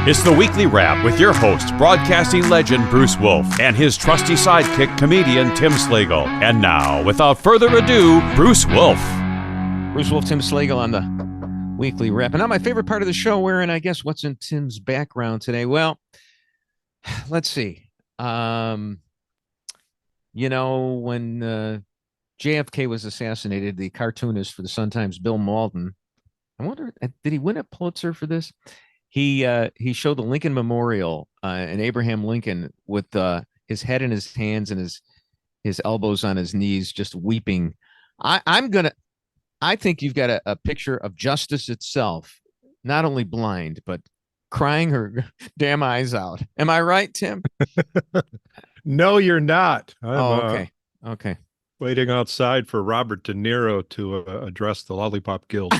It's the Weekly Wrap with your host, broadcasting legend Bruce Wolf, and his trusty sidekick, comedian Tim Slagle. And now, without further ado, Bruce Wolf. Bruce Wolf, Tim Slagle on the Weekly Wrap. And now my favorite part of the show, wherein I guess what's in Tim's background today. Well, let's see. When JFK was assassinated, the cartoonist for the Sun-Times, Bill Walton, I wonder, did he win a Pulitzer for this? He showed the Lincoln Memorial and Abraham Lincoln with his head in his hands and his elbows on his knees, just weeping. I think you've got a picture of justice itself, not only blind, but crying her damn eyes out. Am I right, Tim? No, you're not. Okay. Okay. Waiting outside for Robert DeNiro to address the Lollipop Guild.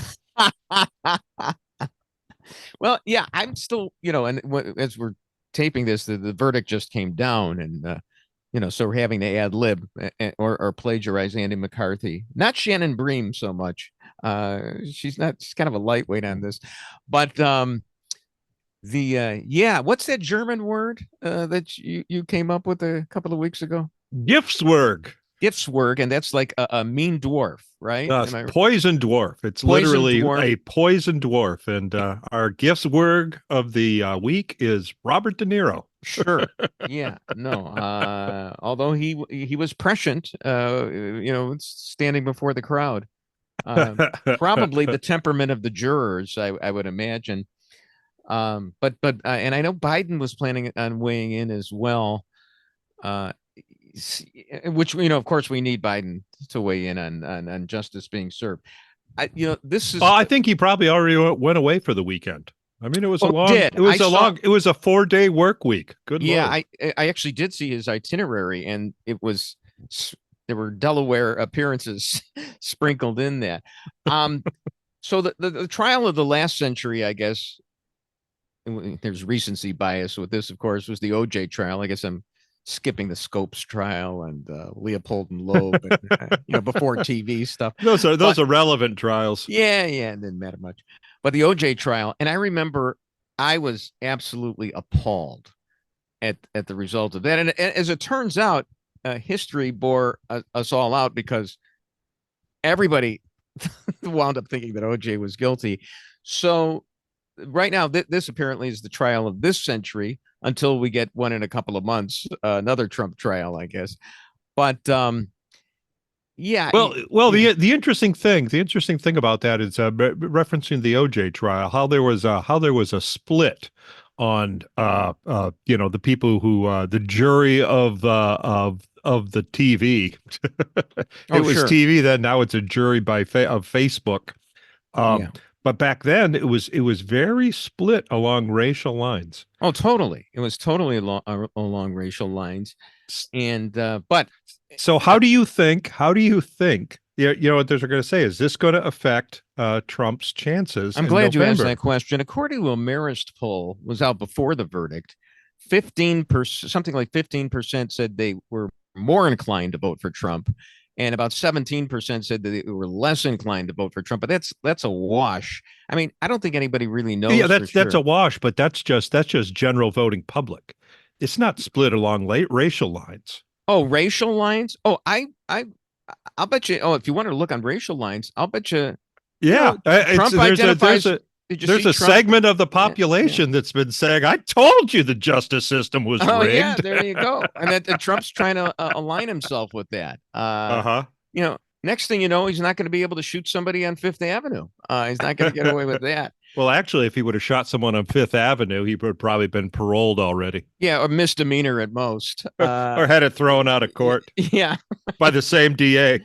Well, yeah, I'm still, and as we're taping this, the verdict just came down, and so we're having to ad lib or plagiarize Andy McCarthy, not Shannon Bream so much. She's kind of a lightweight on this, but what's that German word that you came up with a couple of weeks ago? Giftswerg. Giftswerg, and that's like a mean dwarf, right? Poison dwarf. It's literally a poison dwarf, and our Giftswerg of the week is Robert De Niro. Sure. Yeah. No. Although he was prescient, standing before the crowd. Probably the temperament of the jurors, I would imagine. But and I know Biden was planning on weighing in as well. Which, of course, we need Biden to weigh in on justice being served. This is. Well, I think he probably already went away for the weekend. I mean, it was a 4-day work week. Good. Yeah, Lord. I actually did see his itinerary, and there were Delaware appearances sprinkled in that. So the trial of the last century, I guess, there's recency bias with this, of course, was the OJ trial. I guess I'm skipping the Scopes trial and Leopold and Loeb, and, before TV stuff. Those are relevant trials. Yeah, it didn't matter much. But the OJ trial, and I remember I was absolutely appalled at the result of that. And as it turns out, history bore us all out, because everybody wound up thinking that OJ was guilty. So right now, this apparently is the trial of this century, until we get one in a couple of months, another Trump trial, I guess. But yeah. Well, the interesting thing about that is referencing the OJ trial, how there was a split on the people who the jury of the TV. It was sure. TV then. Now it's a jury of Facebook. Yeah. But back then, it was very split along racial lines. Oh, totally. It was totally along racial lines. And but so how do you think? What they're going to say? Is this going to affect Trump's chances? I'm glad you asked that question. According to a Marist poll, was out before the verdict, 15%, something like 15% said they were more inclined to vote for Trump, and about 17% said that they were less inclined to vote for Trump. But that's a wash. I mean, I don't think anybody really knows. Yeah, that's a wash, but that's just general voting public. It's not split along racial lines. Oh, racial lines? Oh, I'll bet you. Oh, if you want to look on racial lines, I'll bet you. Yeah, Trump identifies. There's a segment of the population that's been saying, "I told you the justice system was rigged." Oh, yeah, there you go. And that Trump's trying to align himself with that. Next thing you know, he's not going to be able to shoot somebody on Fifth Avenue. He's not going to get away with that. Well, actually, if he would have shot someone on Fifth Avenue, he would have probably been paroled already. Yeah, a misdemeanor at most. Or had it thrown out of court. Yeah. By the same DA.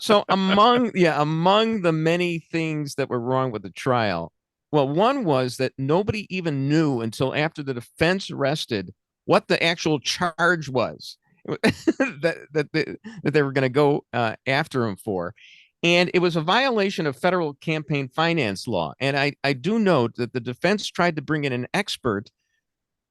So among the many things that were wrong with the trial, well, one was that nobody even knew until after the defense rested what the actual charge was that they were going to go after him for. And it was a violation of federal campaign finance law. And I do note that the defense tried to bring in an expert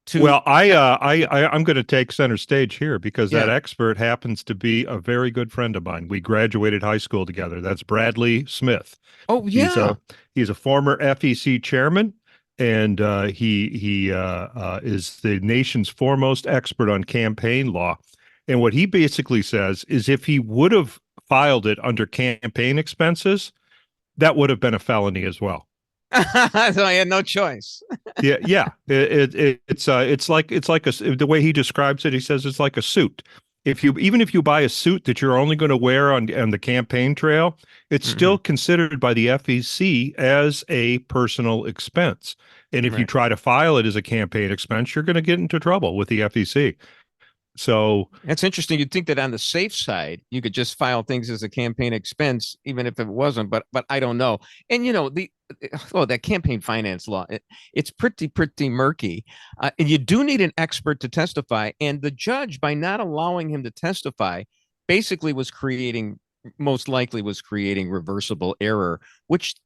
to. Well, I'm going to take center stage here, because that expert happens to be a very good friend of mine. We graduated high school together. That's Bradley Smith. Oh, yeah. He's a former FEC chairman, and he is the nation's foremost expert on campaign law. And what he basically says is if he would have filed it under campaign expenses, that would have been a felony as well. So I had no choice. Yeah. It's like the way he describes it. He says it's like a suit. Even if you buy a suit that you're only going to wear on the campaign trail, it's still considered by the FEC as a personal expense. And if you try to file it as a campaign expense, you're going to get into trouble with the FEC. So that's interesting. You'd think that on the safe side, you could just file things as a campaign expense, even if it wasn't. But I don't know. And that campaign finance law, it's pretty murky. And you do need an expert to testify. And the judge, by not allowing him to testify, basically most likely was creating reversible error, which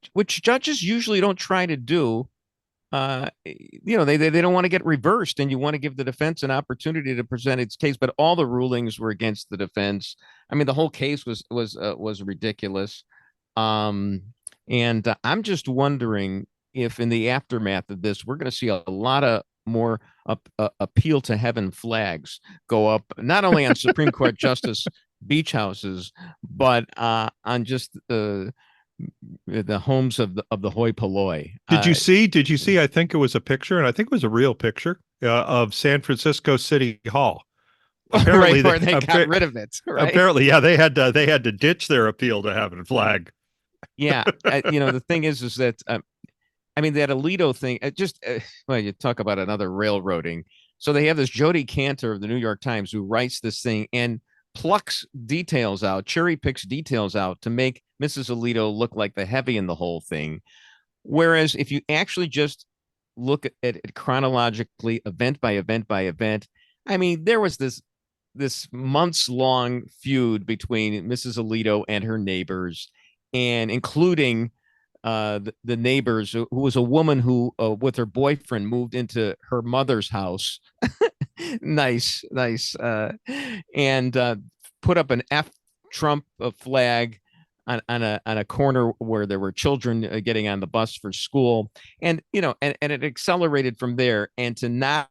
judges usually don't try to do. They don't want to get reversed, and you want to give the defense an opportunity to present its case. But all the rulings were against the defense. I mean, the whole case was ridiculous. And I'm just wondering if, in the aftermath of this, we're going to see a lot of more appeal to heaven flags go up, not only on Supreme Court Justice beach houses, but on just the homes of the hoi polloi. Did you see? I think it was a picture, and I think it was a real picture of San Francisco City Hall. Apparently, they got rid of it. Right? Apparently, yeah, they had to ditch their appeal to heaven flag. Yeah, the thing is that that Alito thing. You talk about another railroading. So they have this Jody Cantor of the New York Times who writes this thing and plucks details out, cherry picks details out to make Mrs. Alito look like the heavy in the whole thing. Whereas if you actually just look at it chronologically, event by event by event, I mean, there was this months-long feud between Mrs. Alito and her neighbors, and including the neighbors, who was a woman who, with her boyfriend, moved into her mother's house. nice, and put up an F Trump flag on a corner where there were children getting on the bus for school, and it accelerated from there. And to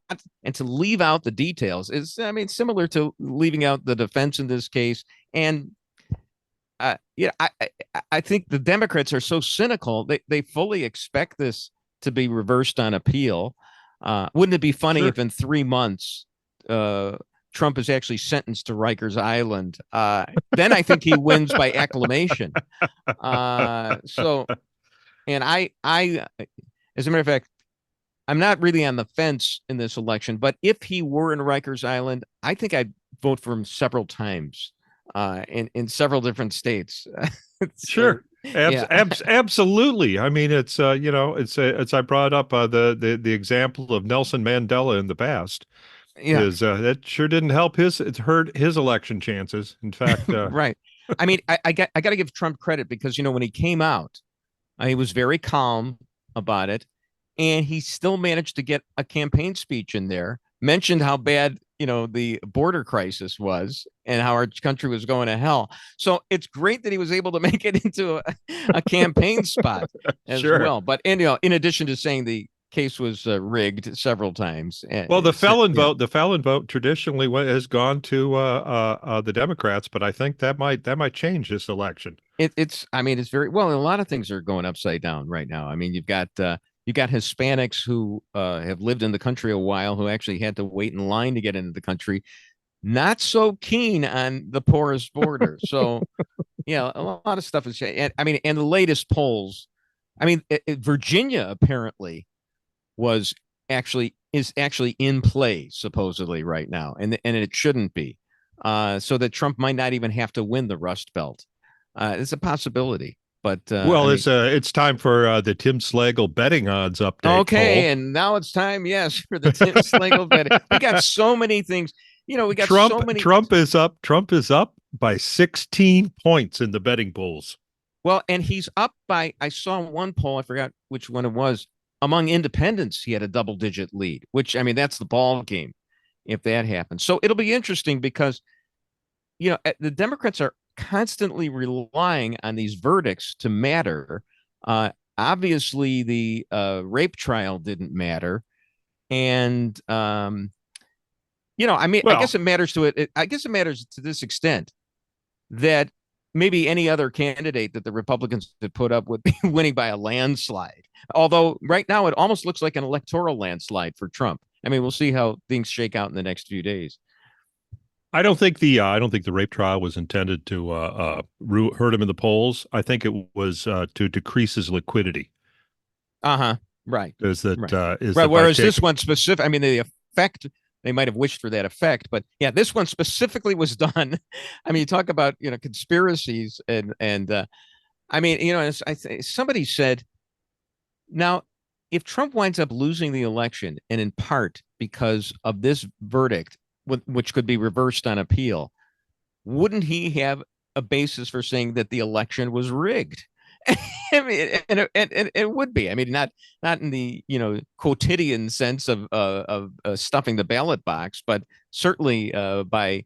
leave out the details is, similar to leaving out the defense in this case. And I think the Democrats are so cynical, they fully expect this to be reversed on appeal. Wouldn't it be funny if in 3 months Trump is actually sentenced to Rikers Island? Then I think he wins by acclamation. And I, as a matter of fact, I'm not really on the fence in this election, but if he were in Rikers Island, I think I'd vote for him several times in several different states. Sure. Absolutely. I mean, it's I brought up the example of Nelson Mandela in the past. Yeah, that sure didn't help it hurt his election chances. In fact, right. I mean, I got to give Trump credit because when he came out, he was very calm about it, and he still managed to get a campaign speech in there, mentioned how bad the border crisis was and how our country was going to hell. So it's great that he was able to make it into a campaign spot as well. But in addition to saying the case was rigged several times. Well, the felon vote traditionally has gone to the Democrats, but I think that might change this election. It's very well. A lot of things are going upside down right now. I mean, you've got Hispanics who have lived in the country a while, who actually had to wait in line to get into the country, not so keen on the porous border. So, yeah, a lot of stuff is. And the latest polls. Virginia apparently is actually in play supposedly right now, and it shouldn't be. So that Trump might not even have to win the Rust Belt. It's a possibility. But it's time for the Tim Slagle betting odds update. Okay, Cole. and now it's time, yes, for the Tim Slagle betting. We got so many things. We got so many. Trump is up by 16 points in the betting polls. Well, and he's up by. I saw one poll. I forgot which one it was. Among independents, he had a double-digit lead. Which that's the ball game, if that happens. So it'll be interesting because, the Democrats are constantly relying on these verdicts to matter. Obviously, the rape trial didn't matter. And, I mean, I guess Well, it matters to it. I guess it matters to this extent that maybe any other candidate that the Republicans had put up would be winning by a landslide. Although right now it almost looks like an electoral landslide for Trump. I mean, we'll see how things shake out in the next few days. I don't think the rape trial was intended to hurt him in the polls. I think it was to decrease his liquidity. Uh-huh. Right. Is that right. is right. that Whereas this one specific, I mean, the effect, they might have wished for that effect, but yeah, this one specifically was done. I mean, you talk about, conspiracies and I mean, somebody said, now, if Trump winds up losing the election, and in part because of this verdict, which could be reversed on appeal, wouldn't he have a basis for saying that the election was rigged? I mean, and it would be. I mean, not in the quotidian sense of stuffing the ballot box, but certainly by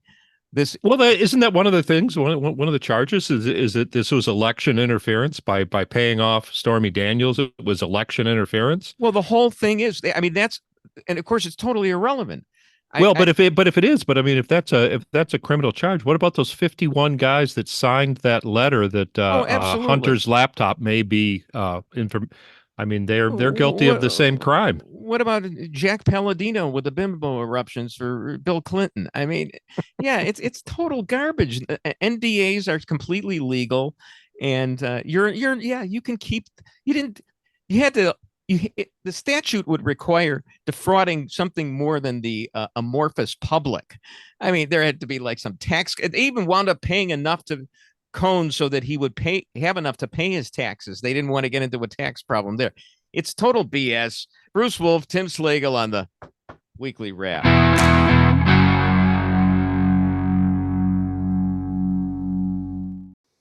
this. Well, isn't that one of the things? One of the charges is that this was election interference by paying off Stormy Daniels. It was election interference. Well, the whole thing is. I mean, and of course, it's totally irrelevant. But if it is, I mean, if that's a criminal charge, what about those 51 guys that signed that letter that Hunter's laptop may be I mean, they're guilty of the same crime. What about Jack Palladino with the bimbo eruptions for Bill Clinton? I mean, yeah, it's total garbage. NDAs are completely legal, and you can keep. The statute would require defrauding something more than the amorphous public. I mean, there had to be like some tax. They even wound up paying enough to Cohn so that he would have enough to pay his taxes. They didn't want to get into a tax problem there. It's total BS. Bruce Wolf, Tim Slagle on the Weekly Wrap.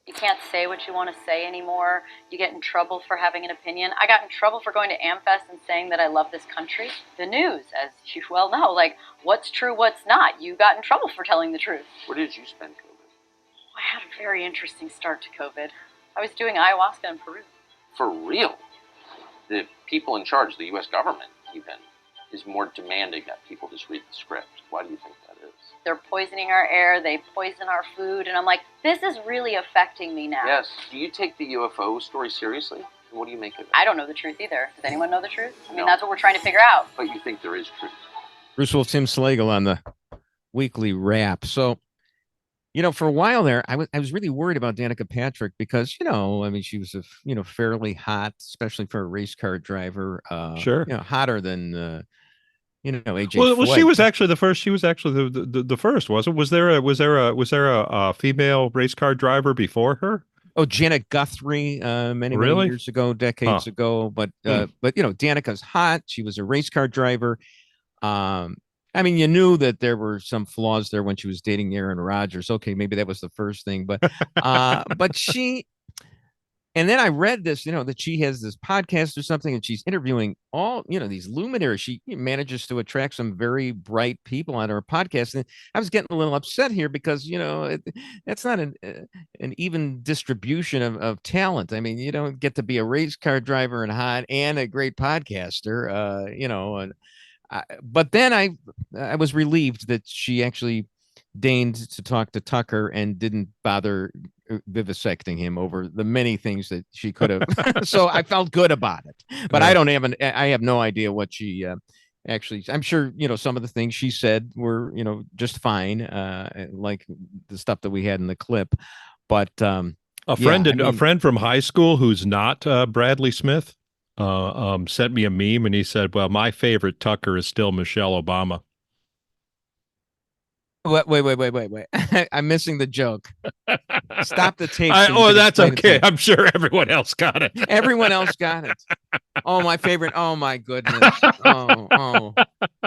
You can't say what you want to say anymore. You get in trouble for having an opinion. I got in trouble for going to AmFest and saying that I love this country. The news, as you well know, like what's true, what's not. You got in trouble for telling the truth. Where did you spend COVID? I had a very interesting start to COVID. I was doing ayahuasca in Peru. For real? The people in charge, the U.S. government even, is more demanding that people just read the script. Why do you think that is? They're poisoning our air, they poison our food, and I'm like, this is really affecting me now. Yes. Do you take the UFO story seriously? And what do you make of it? I don't know the truth either. Does anyone know the truth? I mean, No. That's what we're trying to figure out. But you think there is truth? Bruce Wolf, Tim Slagle on the Weekly Wrap. So, for a while there, I was really worried about Danica Patrick because, I mean, she was fairly hot, especially for a race car driver. Sure. Hotter than AJ. Well, Foyt. she was actually the first. She was actually the first, wasn't? Was there a female race car driver before her? Oh, Janet Guthrie, many years ago, decades ago. But Danica's hot. She was a race car driver. I mean, you knew that there were some flaws there when she was dating Aaron Rodgers. Okay, maybe that was the first thing, but she. And then I read this, that she has this podcast or something, and she's interviewing all, these luminaries. She manages to attract some very bright people on her podcast. And I was getting a little upset here because, that's not an even distribution of talent. I mean, you don't get to be a race car driver and hot and a great podcaster, but then I was relieved that she actually deigned to talk to Tucker and didn't bother vivisecting him over the many things that she could have. So I felt good about it, but I have no idea what she actually. I'm sure some of the things she said were just fine, like the stuff that we had in the clip. But a friend from high school who's not Bradley Smith sent me a meme, and he said, "Well, my favorite Tucker is still Michelle Obama." Wait. I'm missing the joke. Stop the tape. That's okay. I'm sure everyone else got it. Everyone else got it. Oh, my favorite. Oh, my goodness. Oh.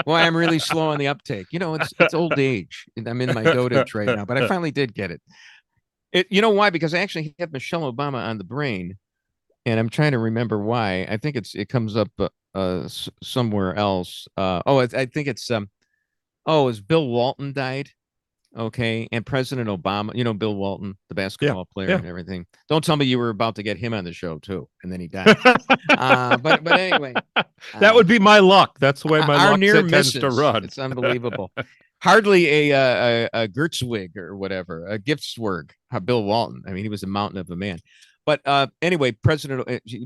Boy, I'm really slow on the uptake. It's old age. I'm in my dotage right now, but I finally did get it. You know why? Because I actually have Michelle Obama on the brain, and I'm trying to remember why. I think it comes up somewhere else. I think it's as Bill Walton died. Okay, and President Obama, Bill Walton, the basketball player yeah. and everything. Don't tell me you were about to get him on the show too, and then he died. But anyway, that would be my luck. That's the way my our luck near tends to misses. run. It's unbelievable. Hardly a Gertzwig or whatever, a Giftswerg. Bill Walton. I mean, he was a mountain of a man. But anyway,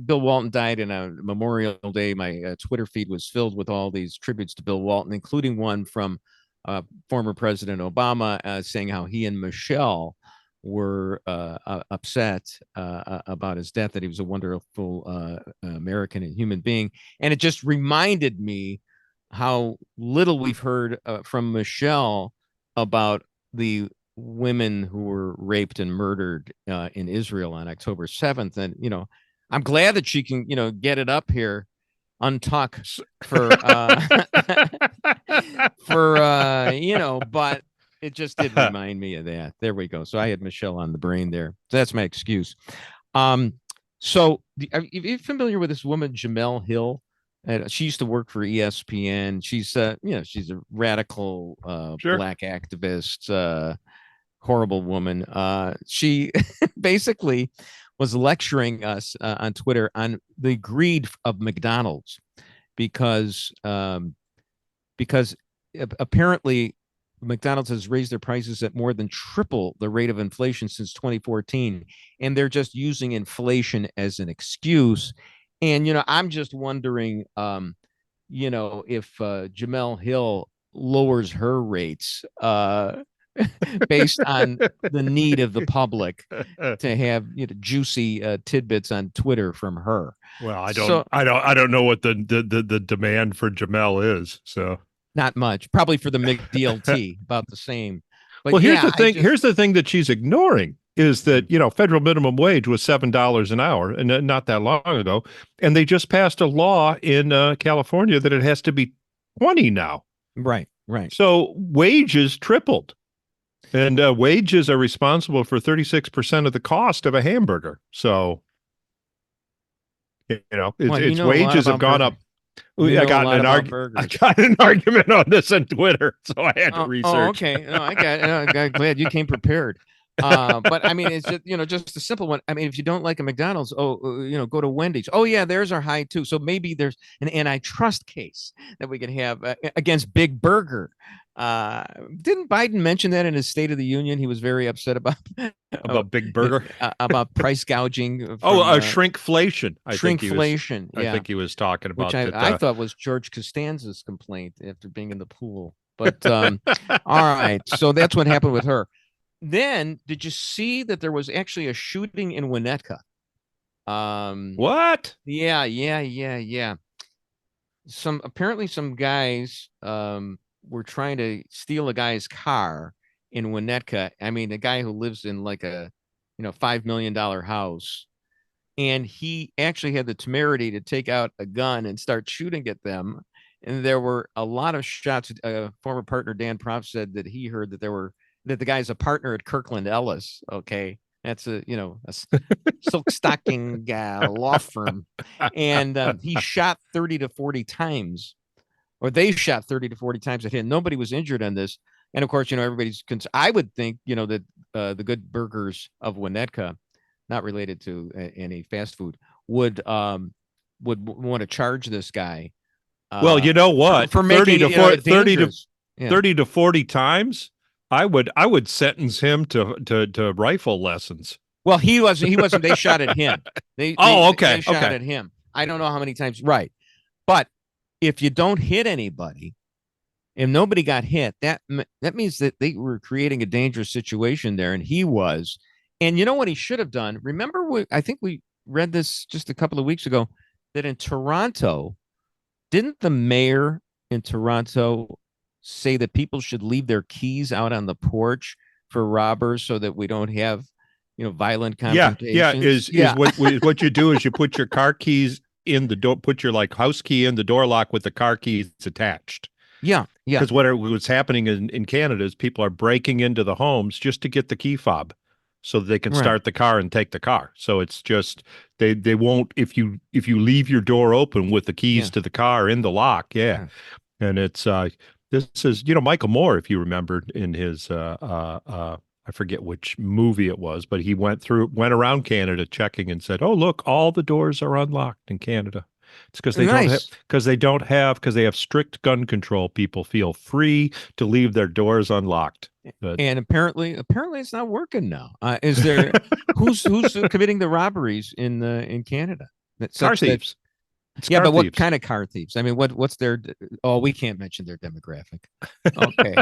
Bill Walton died in a Memorial Day. My Twitter feed was filled with all these tributes to Bill Walton, including one from former President Obama saying how he and Michelle were upset about his death, that he was a wonderful American and human being. And it just reminded me how little we've heard from Michelle about the women who were raped and murdered in Israel on October 7th. And, I'm glad that she can, get it up here untuck for but it just did remind me of that. There we go. So I had Michelle on the brain there. So that's my excuse. So are you familiar with this woman, Jamel Hill? She used to work for ESPN. She's she's a radical Sure. black activist, horrible woman. She basically was lecturing us on Twitter on the greed of McDonald's because apparently McDonald's has raised their prices at more than triple the rate of inflation since 2014, and they're just using inflation as an excuse. And I'm just wondering, if Jamel Hill lowers her rates based on the need of the public to have juicy tidbits on Twitter from her. Well, I don't know what the demand for Jamel is. So not much, probably for the McDLT, about the same. But well, here's the thing. Here's the thing that she's ignoring is that federal minimum wage was $7 an hour, and not that long ago, and they just passed a law in California that it has to be 20 now. Right. So wages tripled. And wages are responsible for 36% of the cost of a hamburger. So, wages have gone up. I got an argument on this on Twitter, so I had to research. Oh, okay. No, I got glad you came prepared. But I mean, it's just a simple one. I mean, if you don't like a McDonald's, go to Wendy's. Oh yeah, theirs are high too. So maybe there's an antitrust case that we could have against Big Burger. Didn't Biden mention that in his State of the Union? He was very upset about Big Burger, about price gouging. Shrinkflation. Shrinkflation. I think he was talking about. Which I thought was George Costanza's complaint after being in the pool. But all right, so that's what happened with her. Then, did you see that there was actually a shooting in Winnetka? What? Yeah. Apparently some guys were trying to steal a guy's car in Winnetka. I mean, a guy who lives in like a $5 million house, and he actually had the temerity to take out a gun and start shooting at them. And there were a lot of shots. Former partner Dan Prof said that he heard that that the guy's a partner at Kirkland Ellis. Okay. That's a silk stocking law firm. And he shot 30 to 40 times, or they shot 30 to 40 times at him. Nobody was injured on this. And of course, everybody's I would think, that the Good Burgers of Winnetka, not related to any fast food, would want to charge this guy. Well, you know what? For making 30 to 40 times. I would sentence him to rifle lessons. Well, he wasn't. They shot at him. They shot at him. I don't know how many times. Right. But if you don't hit anybody, if nobody got hit, that means that they were creating a dangerous situation there, and he was. And you know what he should have done? Remember, I think we read this just a couple of weeks ago, that in Toronto, didn't the mayor in Toronto say that people should leave their keys out on the porch for robbers so that we don't have, violent confrontations? What you do is you put your car keys in the door, put your house key in the door lock with the car keys attached. Yeah. Because what's happening in Canada is people are breaking into the homes just to get the key fob so that they can start the car and take the car. So it's just they won't, if you leave your door open with the keys to the car in the lock. And it's This is, Michael Moore, if you remember in his, I forget which movie it was, but he went around Canada checking and said, "Oh, look, all the doors are unlocked in Canada." It's because they have strict gun control. People feel free to leave their doors unlocked. But And apparently it's not working now. Is there who's committing the robberies in Canada? car thieves. Yeah, but what thieves. kind of car thieves? I mean, what's their? Oh, we can't mention their demographic. Okay,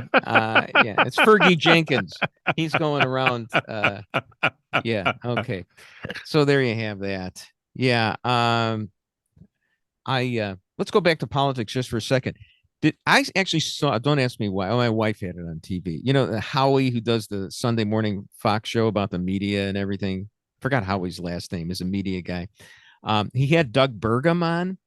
yeah, it's Fergie Jenkins. He's going around. Yeah, okay. So there you have that. Yeah. Let's go back to politics just for a second. I actually saw? Don't ask me why. Oh, my wife had it on TV. Howie, who does the Sunday morning Fox show about the media and everything. Forgot Howie's last name. Is a media guy. He had Doug Burgham on,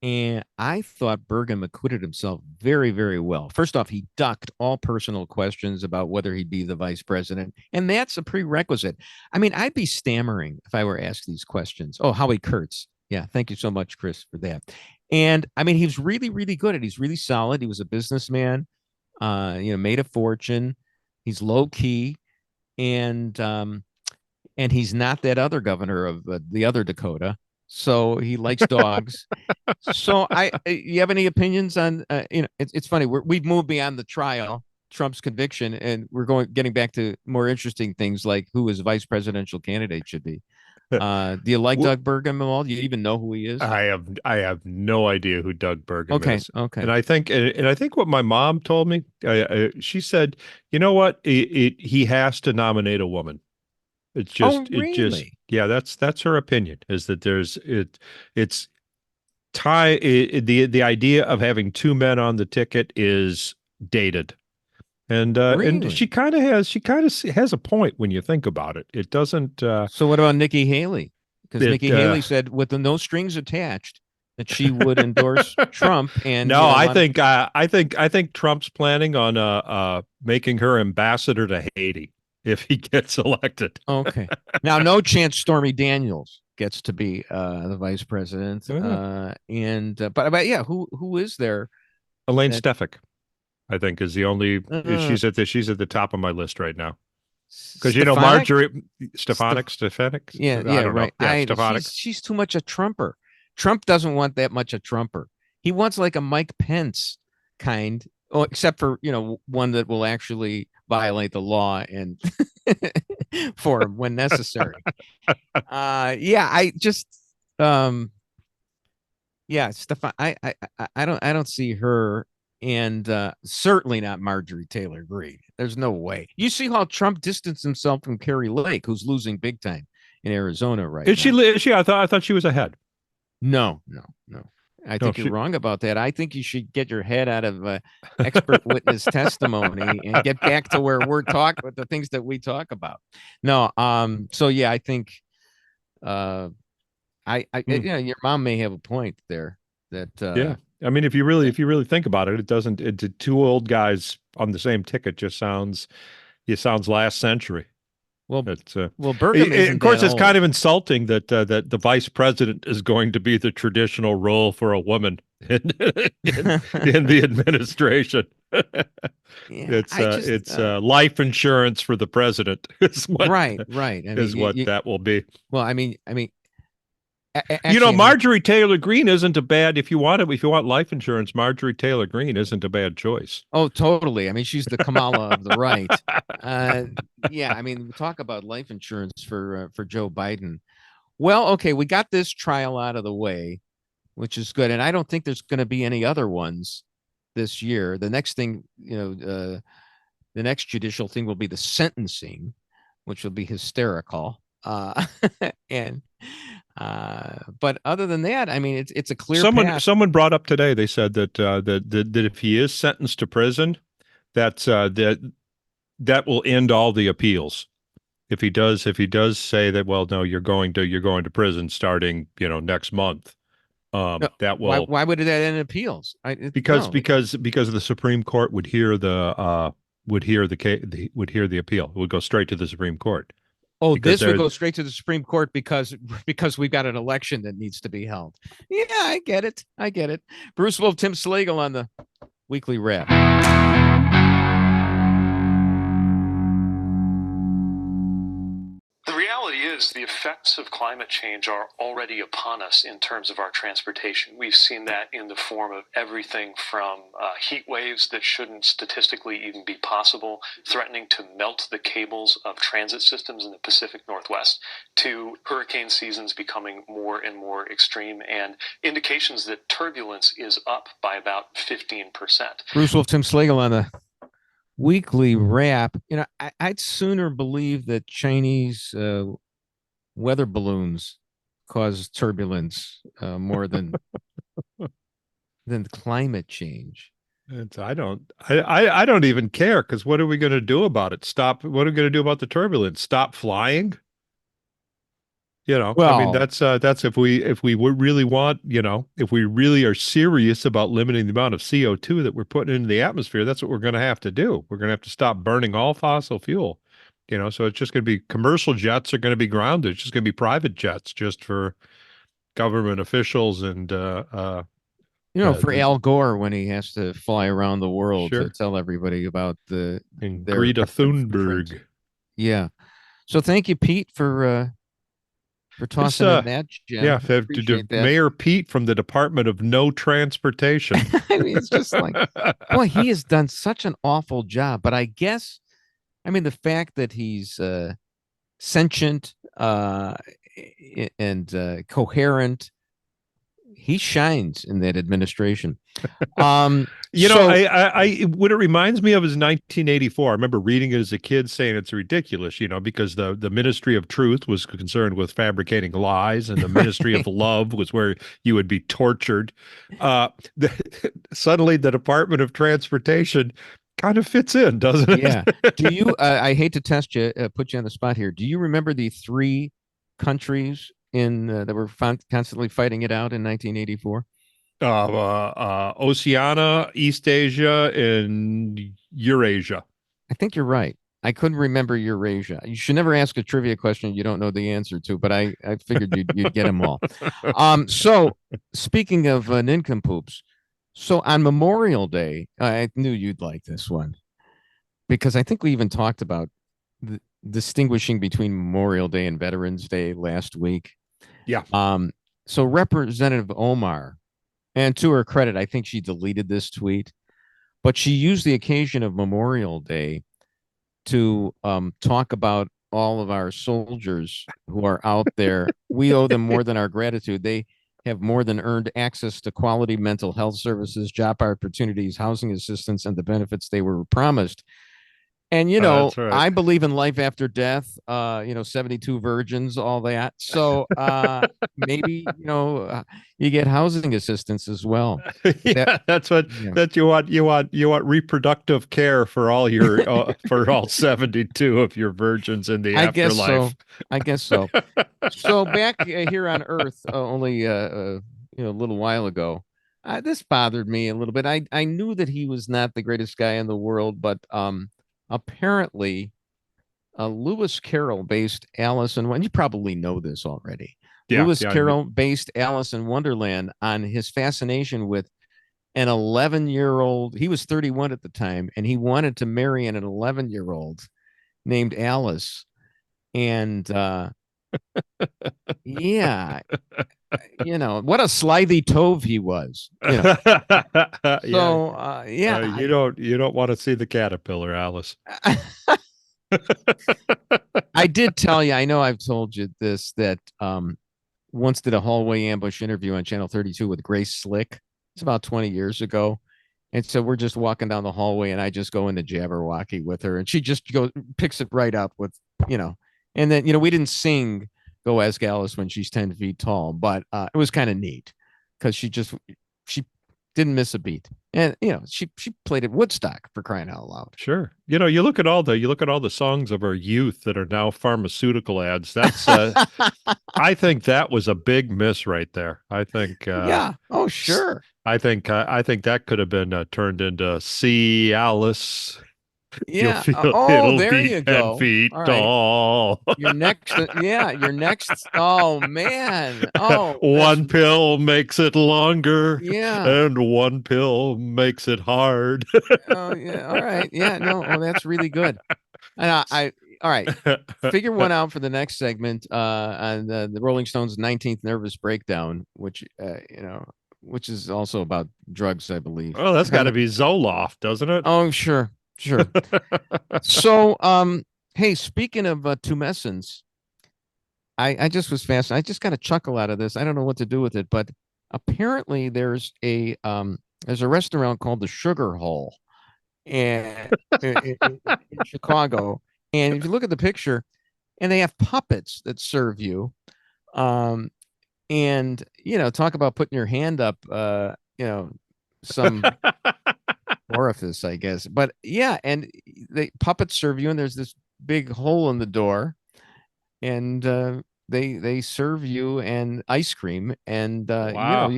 and I thought Burgham acquitted himself very, very well. First off, he ducked all personal questions about whether he'd be the vice president, and that's a prerequisite. I mean, I'd be stammering if I were asked these questions. Oh, Howie Kurtz. Yeah, thank you so much, Chris, for that. And I mean, he was really, really good at it. He's really solid. He was a businessman, made a fortune. He's low key, and he's not that other governor of the other Dakota. So he likes dogs. So you have any opinions on, it's funny. We've moved beyond the trial, Trump's conviction, and we're getting back to more interesting things like who his vice presidential candidate should be. Do you like Doug Burgham at all? Do you even know who he is? I have no idea who Doug Burgham is. Okay. And I think what my mom told me, she said, you know what? He has to nominate a woman. It's just, really? Yeah, that's her opinion, is that it's the idea of having two men on the ticket is dated. And really? And she kind of has a point when you think about it. It doesn't. So what about Nikki Haley? Because Nikki Haley said with the no strings attached that she would endorse Trump. And no, I think Trump's planning on making her ambassador to Haiti if he gets elected. Okay. Now, no chance Stormy Daniels gets to be the vice president. But yeah, who is there? Elaine Stefik, I think, is the only. She's at the top of my list right now. Because Marjorie Stefanik. Yeah, right. She's too much a Trumper. Trump doesn't want that much a Trumper. He wants like a Mike Pence kind, except for one that will actually violate the law and for him when necessary. Stefan. I don't see her. And certainly not Marjorie Taylor Greene. There's no way. You see how Trump distanced himself from Carrie Lake, who's losing big time in Arizona right now. Is she? I thought she was ahead. No. I think you're wrong about that. I think you should get your head out of expert witness testimony and get back to where we're talking with the things that we talk about. No. So yeah, I think your mom may have a point there. That yeah. I mean, if you really think about it, it's two old guys on the same ticket sounds last century. Well, Burgham of course, it's kind of insulting that the vice president is going to be the traditional role for a woman in the administration. It's life insurance for the president is what right. That will be. Well, I mean. Actually, Marjorie Taylor Greene isn't a bad. If you want life insurance, Marjorie Taylor Greene isn't a bad choice. Oh, totally. I mean, she's the Kamala of the right. Yeah. I mean, we talk about life insurance for Joe Biden. Well, okay, we got this trial out of the way, which is good, and I don't think there's going to be any other ones this year. The next thing, the next judicial thing will be the sentencing, which will be hysterical. But other than that, I mean, it's a clear path. Someone brought up today. They said that if he is sentenced to prison, that will end all the appeals. If he does say that, well, no, you're going to prison starting next month. That will. Why would that end appeals? Because the Supreme Court would hear the appeal. It would go straight to the Supreme Court. Oh, this would go straight to the Supreme Court because we've got an election that needs to be held. Yeah, I get it. Bruce Wolf, Tim Slagle on the Weekly wrap. The reality is the effects of climate change are already upon us in terms of our transportation. We've seen that in the form of everything from heat waves that shouldn't statistically even be possible, threatening to melt the cables of transit systems in the Pacific Northwest, to hurricane seasons becoming more and more extreme, and indications that turbulence is up by about 15%. Bruce Wolf, Tim Slagle on the weekly wrap. I'd sooner believe that Chinese weather balloons cause turbulence more than climate change. I don't even care, because what are we going to do about it? What are we going to do about the turbulence? Stop flying? Well, I mean, that's if we really want, if we really are serious about limiting the amount of CO2 that we're putting into the atmosphere, that's what we're going to have to do. We're going to have to stop burning all fossil fuel, so it's just going to be commercial jets are going to be grounded. It's just going to be private jets just for government officials and, for Al Gore when he has to fly around the world to tell everybody about their Greta Thunberg. Yeah. So thank you, Pete, for tossing in that gem. Yeah, Mayor Pete from the Department of No Transportation. I mean, it's just like, boy, he has done such an awful job. But I guess, the fact that he's sentient and coherent, he shines in that administration. What it reminds me of is 1984. I remember reading it as a kid, saying it's ridiculous, because the Ministry of Truth was concerned with fabricating lies, and the Ministry of Love was where you would be tortured. Suddenly, the Department of Transportation kind of fits in, doesn't it? Yeah. Do you? I hate to test you, put you on the spot here. Do you remember the three countries that were constantly fighting it out in 1984? Oceania, East Asia, and Eurasia. I think you're right. I couldn't remember Eurasia. You should never ask a trivia question you don't know the answer to, but I figured you'd get them all. So speaking of nincompoops, so on Memorial Day, I knew you'd like this one, because I think we even talked about distinguishing between Memorial Day and Veterans Day last week. Yeah. So Representative Omar, and to her credit, I think she deleted this tweet, but she used the occasion of Memorial Day to talk about all of our soldiers who are out there. We owe them more than our gratitude. They have more than earned access to quality mental health services, job opportunities, housing assistance, and the benefits they were promised. And, that's right. I believe in life after death, 72 virgins, all that. So maybe, you get housing assistance as well. That's what that you want. You want reproductive care for all your for all 72 of your virgins in the afterlife. I guess so. So back here on Earth, only a little while ago, this bothered me a little bit. I knew that he was not the greatest guy in the world, but apparently, Lewis Carroll based Alice in Wonderland. You probably know this already. Lewis Carroll based Alice in Wonderland on his fascination with an 11-year-old. He was 31 at the time, and he wanted to marry an 11-year-old named Alice. And yeah, what a slithy tove he was. So you don't want to see the caterpillar, Alice. I did tell you, I know I've told you this, that once did a hallway ambush interview on Channel 32 with Grace Slick. It's about 20 years ago. And so we're just walking down the hallway, and I just go into Jabberwocky with her, and she just picks it right up with, and then, we didn't sing Go Ask Alice when she's 10 feet tall, but it was kind of neat because she didn't miss a beat. And, she played at Woodstock, for crying out loud. Sure. You look at all the songs of our youth that are now pharmaceutical ads. That's, I think that was a big miss right there. I think, yeah. Oh, sure. I think that could have been turned into See Alice. You'll Yeah. feel Oh, it'll there be you 10 go. feet All right. tall. Your next, yeah, your next. Oh man. Oh, One pill makes it longer, yeah. and one pill makes it hard. Oh yeah. All right. Yeah. No. Oh, that's really good. And all right. Figure one out for the next segment on the Rolling Stones' 19th Nervous Breakdown, which which is also about drugs, I believe. Well, that's got to be Zoloft, doesn't it? Oh, sure, sure. So, hey, speaking of tumescence, I just was fascinated. I just got a chuckle out of this. I don't know what to do with it, but apparently there's a restaurant called the Sugar Hole, and in Chicago. And if you look at the picture, and they have puppets that serve you, and talk about putting your hand up, some orifice, I guess. But yeah, and the puppets serve you, and there's this big hole in the door, and they serve you and ice cream, and Wow.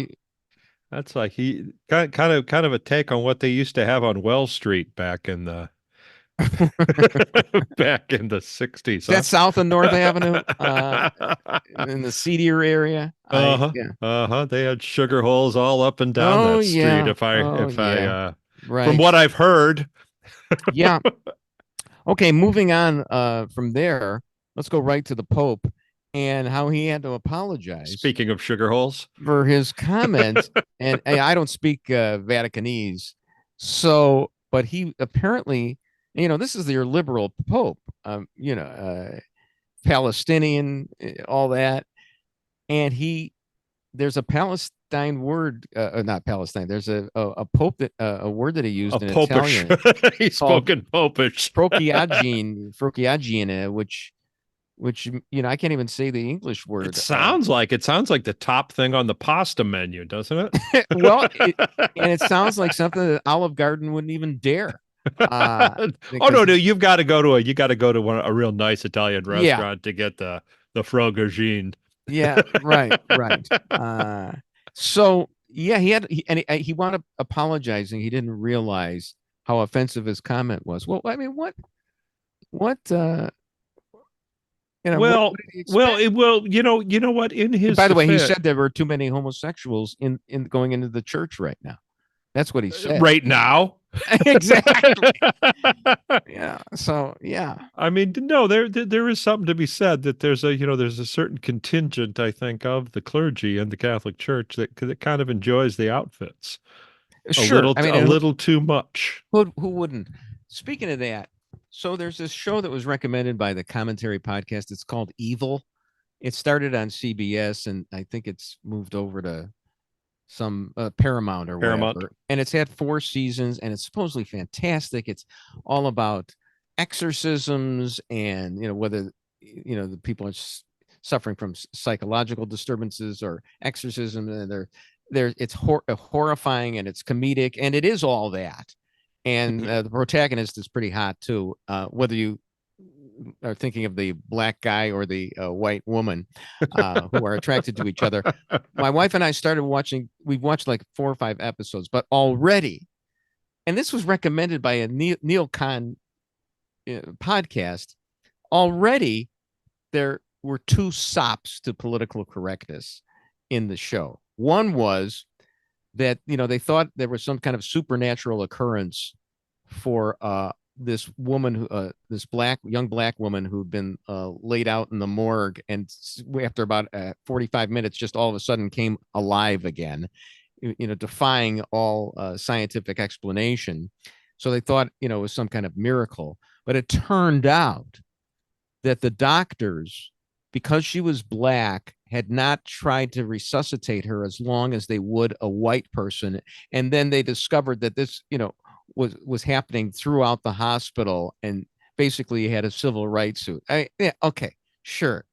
That's like he kind of a take on what they used to have on Well Street back in the back in the 60s. That's South and North Avenue, in the seedier area. Uh-huh. They had sugar holes all up and down Oh that street. yeah. If I Right. From what I've heard. Yeah. Okay, moving on from there, let's go right to the Pope and how he had to apologize. Speaking of sugar holes, for his comment, and I don't speak Vaticanese, but he apparently, this is your liberal Pope, Palestinian, all that, and there's a Palestine word, not Palestine. There's a Pope that a word that he used in popish. Italian. He's spoken popish. Procchiagine, which I can't even say the English word. It sounds like the top thing on the pasta menu, doesn't it? Well, and it sounds like something that Olive Garden wouldn't even dare. Oh no, you got to go to a real nice Italian restaurant to get the frogagine. Yeah, right. So yeah, he wound up apologizing. He didn't realize how offensive his comment was. Well, I mean, what what did he expect? you know what? In his By the way, he said there were too many homosexuals in going into the church right now. That's what he said. Right now. Exactly. Yeah. So yeah. I mean, no, there is something to be said that there's a certain contingent, I think, of the clergy and the Catholic Church that kind of enjoys the outfits. Sure. A little too much. Who wouldn't? Speaking of that, so there's this show that was recommended by the Commentary Podcast. It's called Evil. It started on CBS, and I think it's moved over to some Paramount or whatever. And it's had 4 seasons, and it's supposedly fantastic. It's all about exorcisms and whether the people are suffering from psychological disturbances or exorcism, and it's horrifying, and it's comedic, and it is all that. And the protagonist is pretty hot too, whether you are thinking of the black guy or the white woman, who are attracted to each other. My wife and I started watching. We've watched like 4 or 5 episodes, but already, and this was recommended by a Neil Kahn podcast. Already, there were 2 sops to political correctness in the show. One was that they thought there was some kind of supernatural occurrence for this woman, this young black woman who'd been laid out in the morgue, and after about 45 minutes, just all of a sudden came alive again, defying all scientific explanation. So they thought it was some kind of miracle, but it turned out that the doctors, because she was black, had not tried to resuscitate her as long as they would a white person, and then they discovered that this was happening throughout the hospital, and basically had a civil rights suit. Okay, sure,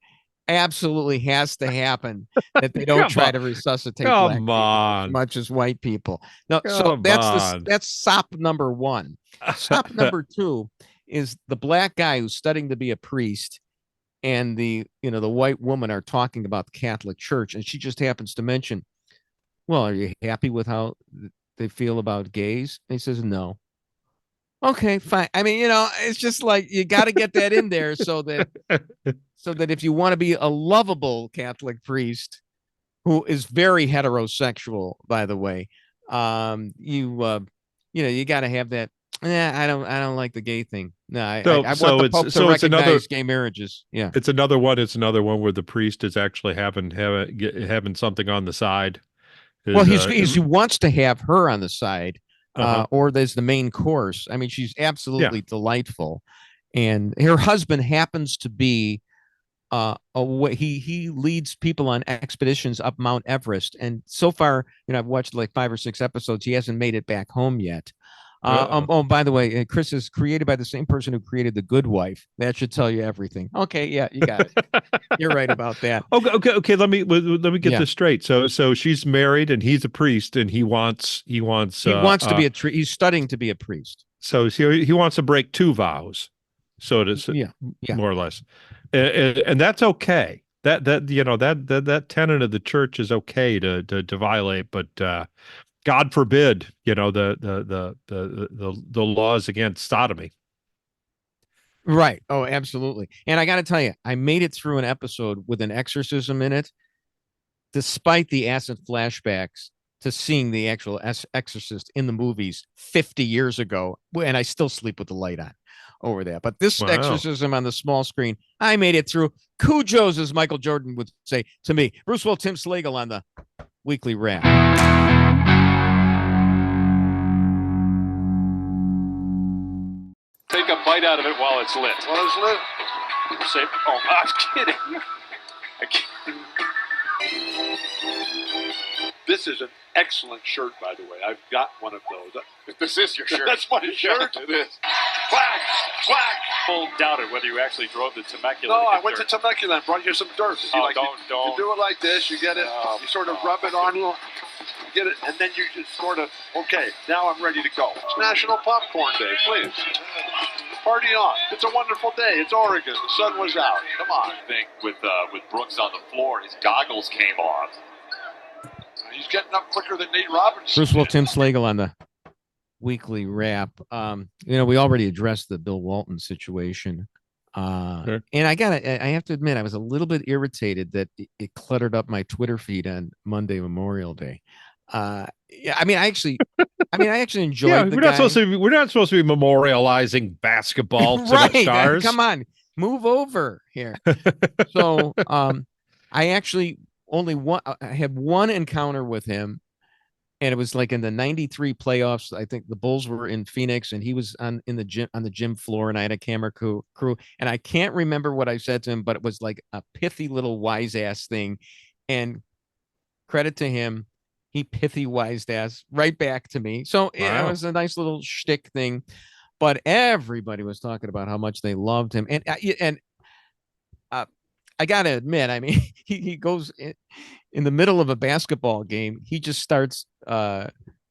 absolutely has to happen that they don't try to resuscitate black people as much as white people. No, so that's sop number 1. Sop number 2 is the black guy who's studying to be a priest, and the white woman are talking about the Catholic Church, and she just happens to mention, well, are you happy with how they feel about gays? And he says, no. Okay, fine. I mean, it's just like you got to get that in there so that if you want to be a lovable Catholic priest who is very heterosexual, by the way, you got to have that. I don't like the gay thing. No, I want the Pope to recognize gay marriages. Yeah, it's another one. It's another one where the priest is actually having something on the side. Well, he wants to have her on the side. Or there's the main course. I mean, she's absolutely delightful, and her husband happens to be he leads people on expeditions up Mount Everest, and so far, I've watched like 5 or 6 episodes. He hasn't made it back home yet. By the way, Chris is created by the same person who created The Good Wife. That should tell you everything. Okay, yeah, you got it. You're right about that. Okay. Let me get this straight. So she's married, and he's a priest, and he wants to be he's studying to be a priest. So he wants to break 2 vows. So it is, more or less, and that's okay. That tenet of the church is okay to violate, but God forbid, the laws against sodomy. Right. Oh, absolutely. And I got to tell you, I made it through an episode with an exorcism in it, despite the acid flashbacks to seeing the actual exorcist in the movies 50 years ago. And I still sleep with the light on over that. But this exorcism on the small screen, I made it through. Cujo's, as Michael Jordan would say to me. Bruce Wolf, Tim Slagle on the Weekly Wrap. Take a bite out of it while it's lit. While it's lit? Say, oh, I'm kidding. This is an excellent shirt, by the way. I've got one of those. This is your shirt. That's my shirt. It is. Whack! Whack! People doubted whether you actually drove to Temecula. No, I went to Temecula and brought you some dirt. Don't. You do it like this. You get it. You sort of rub it on. You get it, and then you just sort of, okay, now I'm ready to go. It's National Popcorn Day, please. Party on. It's a wonderful day. It's Oregon. The sun was out. Come on. I think with Brooks on the floor, his goggles came off. He's getting up quicker than Nate Roberts. Bruce Wolf, Tim Slagle on the Weekly Wrap. We already addressed the Bill Walton situation. Sure. And I have to admit, I was a little bit irritated that it cluttered up my Twitter feed on Monday, Memorial Day. I actually enjoyed the guy. We're not supposed to be memorializing basketball right, stars. Come on, move over here. So I actually I had one encounter with him, and it was like in the '93 playoffs. I think the Bulls were in Phoenix, and he was on the gym floor, and I had a camera crew, and I can't remember what I said to him, but it was like a pithy little wise ass thing, and credit to him, he pithy wised ass right back to me. So it was a nice little shtick thing, but everybody was talking about how much they loved him, and I gotta admit, I mean, he goes in the middle of a basketball game. He just starts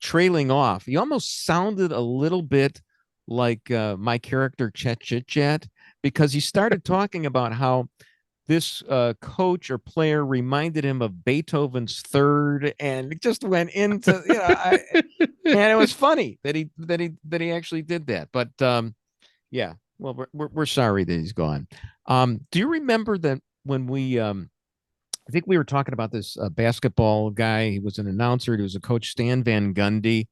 trailing off. He almost sounded a little bit like my character Chet Chit Chat, because he started talking about how this coach or player reminded him of Beethoven's Third, and it just went into and it was funny that he actually did that. But yeah, well, we're sorry that he's gone. Do you remember that when we I think we were talking about this basketball guy? He was an announcer. He was a coach, Stan Van Gundy,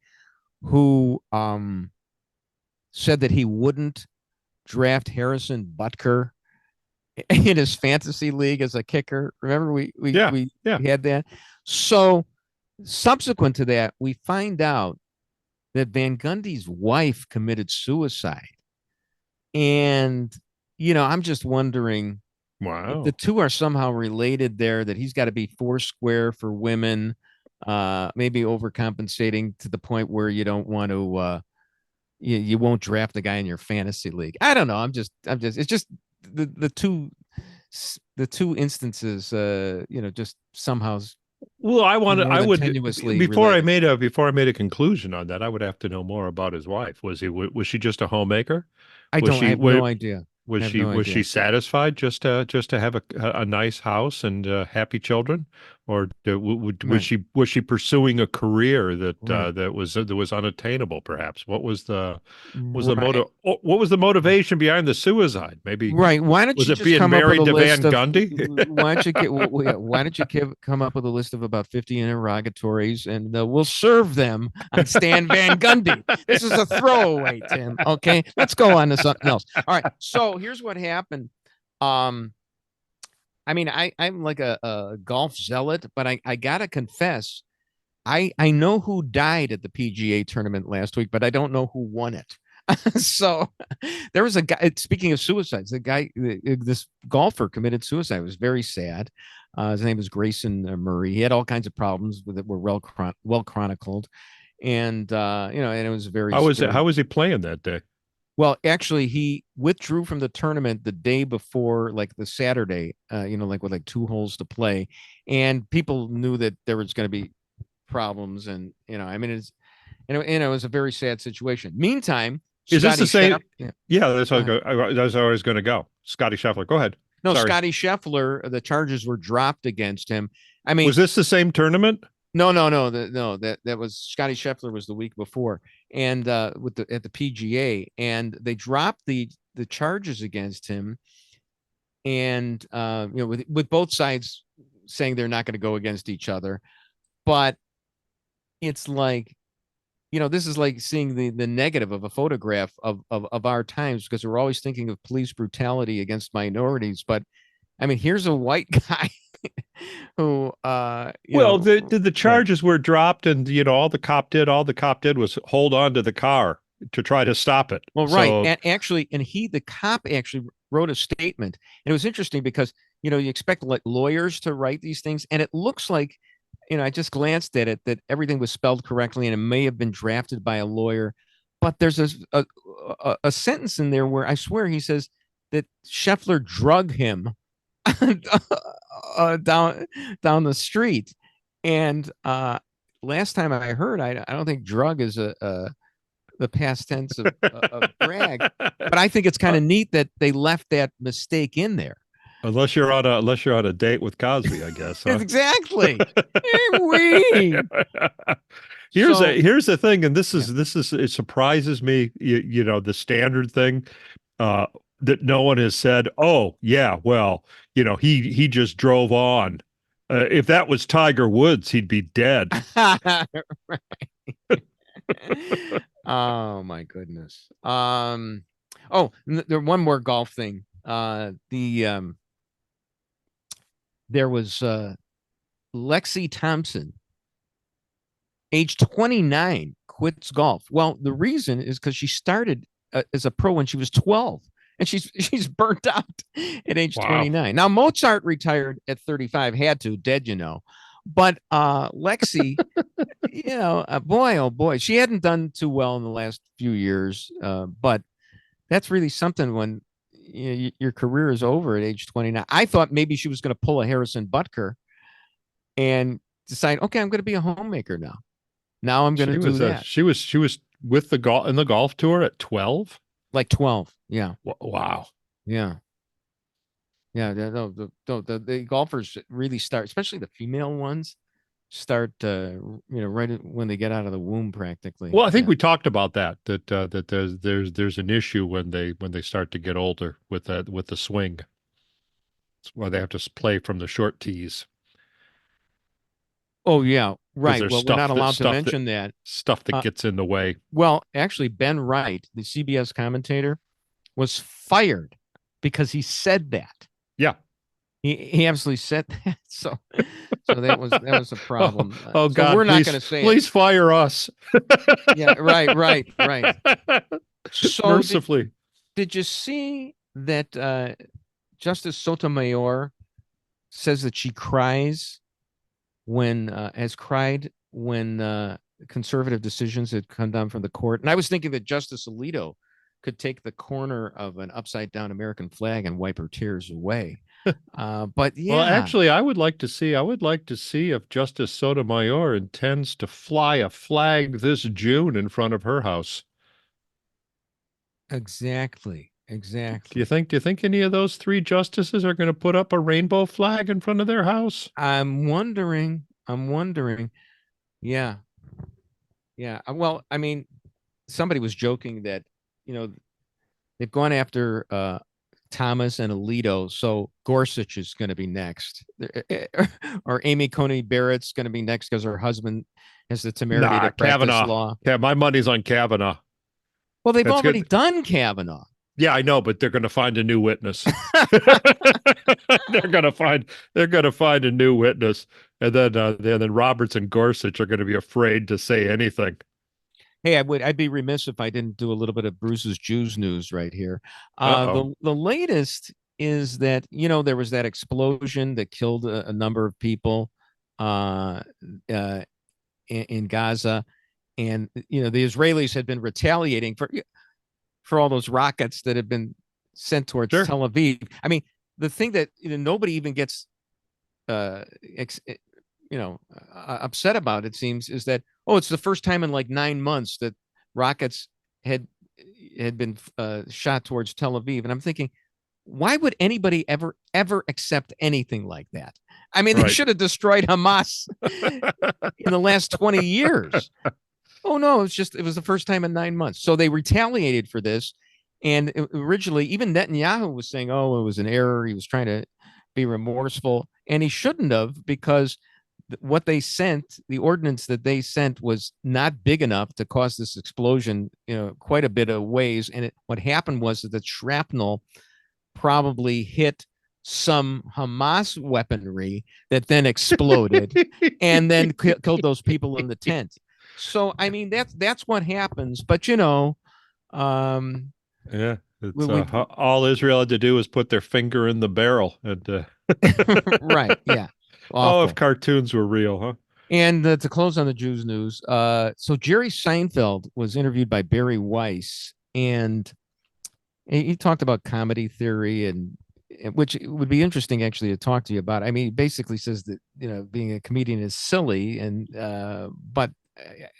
who said that he wouldn't draft Harrison Butker in his fantasy league as a kicker. Remember we had that. So subsequent to that, we find out that Van Gundy's wife committed suicide. And, I'm just wondering if the two are somehow related there, that he's got to be Foursquare for women, maybe overcompensating to the point where you don't want to, you won't draft a guy in your fantasy league. I don't know. It's just the two instances, just somehow. Well, I would before related. I made a conclusion on that, I would have to know more about his wife. Was she just a homemaker? I have no idea. Was she satisfied just to have a nice house and happy children, or was Right. she pursuing a career that Right. that was unattainable? Perhaps what was the Right. what was the motivation behind the suicide? Maybe Right. Why don't was you it just being come up with married a to list Van of Gundy? why don't you get why don't you come up with a list of about 50 interrogatories and we'll serve them on Stan Van Gundy. This is a throwaway, Tim. Okay, let's go on to something else. All right. So here's what happened. I mean, I'm like a golf zealot, but I gotta confess, I know who died at the PGA tournament last week, but I don't know who won it. So there was a guy, speaking of suicides, this golfer committed suicide. It was very sad. His name was Grayson Murray. He had all kinds of problems that were well chronicled. And, and it was very scary. How was he playing that day? Well, actually, he withdrew from the tournament the day before, like the Saturday, like with like 2 holes to play. And people knew that there was going to be problems. And, I mean, it was a very sad situation. Meantime, is this the same? Yeah, that's how I was going to go. Scotty Scheffler. Go ahead. No, Sorry. Scotty Scheffler, the charges were dropped against him. I mean, was this the same tournament? No. That was Scotty Scheffler was the week before, and at the PGA, and they dropped the charges against him, and with both sides saying they're not going to go against each other, but it's like, this is like seeing the negative of a photograph of our times, because we're always thinking of police brutality against minorities, but I mean, here's a white guy who the charges were dropped, and all the cop did was hold on to the car to try to stop it. Well, right. And actually, the cop actually wrote a statement, and it was interesting because you expect like lawyers to write these things, and it looks like, I just glanced at it, that everything was spelled correctly, and it may have been drafted by a lawyer, but there's a sentence in there where I swear he says that Scheffler drug him down the street. And last time I heard, I don't think drug is the past tense of drag, but I think it's kind of neat that they left that mistake in there. Unless you're on a date with Cosby, I guess. Huh? Exactly. Here's the thing, and this is it surprises me. The standard thing that no one has said. Oh yeah, well, he just drove on. If that was Tiger Woods, he'd be dead. Oh my goodness. There one more golf thing. There was Lexi Thompson, age 29, quits golf. Well, the reason is because she started as a pro when she was 12, and she's burnt out at age 29. Now, Mozart retired at 35, had to, dead, but Lexi, boy, oh boy, she hadn't done too well in the last few years, but that's really something when your career is over at age 29. I thought maybe she was going to pull a Harrison Butker and decide, okay, I'm going to be a homemaker now. Now I'm going to do that. She was with the golf tour at 12. Like 12, yeah. Wow. Yeah. The golfers really start, especially the female ones, start right when they get out of the womb, practically. Well, I think we talked about that there's an issue when they start to get older with the swing. That's why they have to play from the short tees. Oh yeah, right. Well, we're not allowed to mention that stuff that gets in the way. Well, actually, Ben Wright, the CBS commentator, was fired because he said that. Yeah. He absolutely said that. So that was a problem. Oh God, so we're not going to say please fire us. Yeah, right. So mercifully. Did you see that Justice Sotomayor says that she has cried when conservative decisions had come down from the court? And I was thinking that Justice Alito could take the corner of an upside down American flag and wipe her tears away. But yeah. Well, actually, I would like to see if Justice Sotomayor intends to fly a flag this June in front of her house. Exactly. Exactly. Do you think any of those 3 justices are going to put up a rainbow flag in front of their house? I'm wondering. Yeah. Yeah. Well, I mean, somebody was joking that, they've gone after Thomas and Alito, so Gorsuch is going to be next, or Amy Coney Barrett's going to be next because her husband has the temerity to practice Kavanaugh. law. Yeah, my money's on Kavanaugh. Well, they've That's already good. done Kavanaugh. Yeah, I know, but they're going to find a new witness. They're going to find a new witness, and then Roberts and Gorsuch are going to be afraid to say anything. Hey, I'd be remiss if I didn't do a little bit of Bruce's Jews news right here. Uh-oh. The latest is that, there was that explosion that killed a number of people in Gaza. And, the Israelis had been retaliating for all those rockets that have been sent towards Tel Aviv. I mean, the thing that nobody even gets upset about, it seems, is that, it's the first time in like 9 months that rockets had been shot towards Tel Aviv. And I'm thinking, why would anybody ever accept anything like that? I mean, they should have destroyed Hamas in the last 20 years. Oh, no, it was the first time in 9 months. So they retaliated for this. And originally, even Netanyahu was saying, it was an error. He was trying to be remorseful. And he shouldn't have, because what they sent, the ordnance that they sent, was not big enough to cause this explosion, quite a bit of ways. And what happened was that the shrapnel probably hit some Hamas weaponry that then exploded and then killed those people in the tent. So, I mean, that's what happens. But, yeah, all Israel had to do was put their finger in the barrel. And right, yeah. Awful. If cartoons were real, huh? And to close on the Jews news, so Jerry Seinfeld was interviewed by Barry Weiss, and he talked about comedy theory, and which would be interesting actually to talk to you about. I mean, he basically says that being a comedian is silly, and but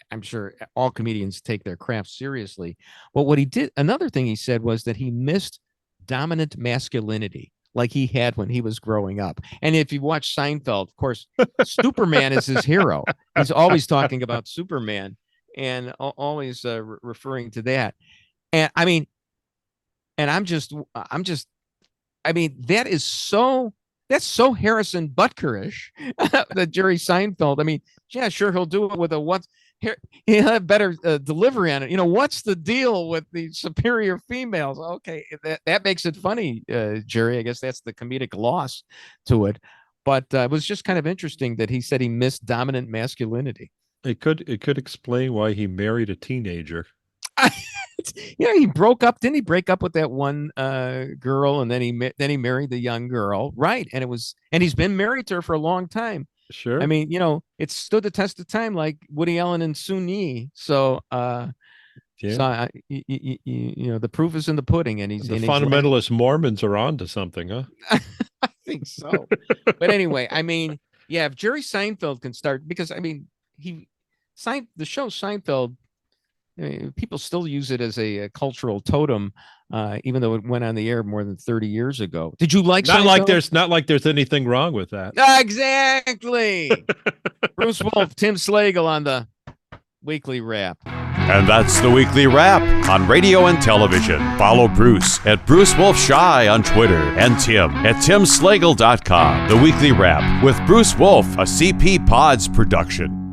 I'm sure all comedians take their craft seriously. But what he did, another thing he said, was that he missed dominant masculinity, like he had when he was growing up. And if you watch Seinfeld, of course, Superman is his hero. He's always talking about Superman and always referring to that. And I mean, that's so Harrison Butker-ish, that Jerry Seinfeld. I mean, yeah, sure, he'll do it with he'll have better delivery on it. What's the deal with the superior females? Okay, that makes it funny, Jerry. I guess that's the comedic loss to it. But it was just kind of interesting that he said he missed dominant masculinity. It could explain why he married a teenager. He broke up. Didn't he break up with that one girl, and then he married the young girl, right? And he's been married to her for a long time. Sure. I mean, it stood the test of time, like Woody Allen and Sun Yi. So, the proof is in the pudding, and the fundamentalist Mormons are on to something, huh? I think so. But anyway, I mean, yeah, if Jerry Seinfeld can start, because I mean, the show Seinfeld, people still use it as a cultural totem, even though it went on the air more than 30 years ago. Did you like Seinfeld? Not like there's anything wrong with that. Exactly. Bruce Wolf, Tim Slagle on the Weekly Wrap. And that's the Weekly Wrap on radio and television. Follow Bruce at Bruce Wolf Shy on Twitter and Tim at timslagle.com. The Weekly Wrap with Bruce Wolf, a CP Pods production.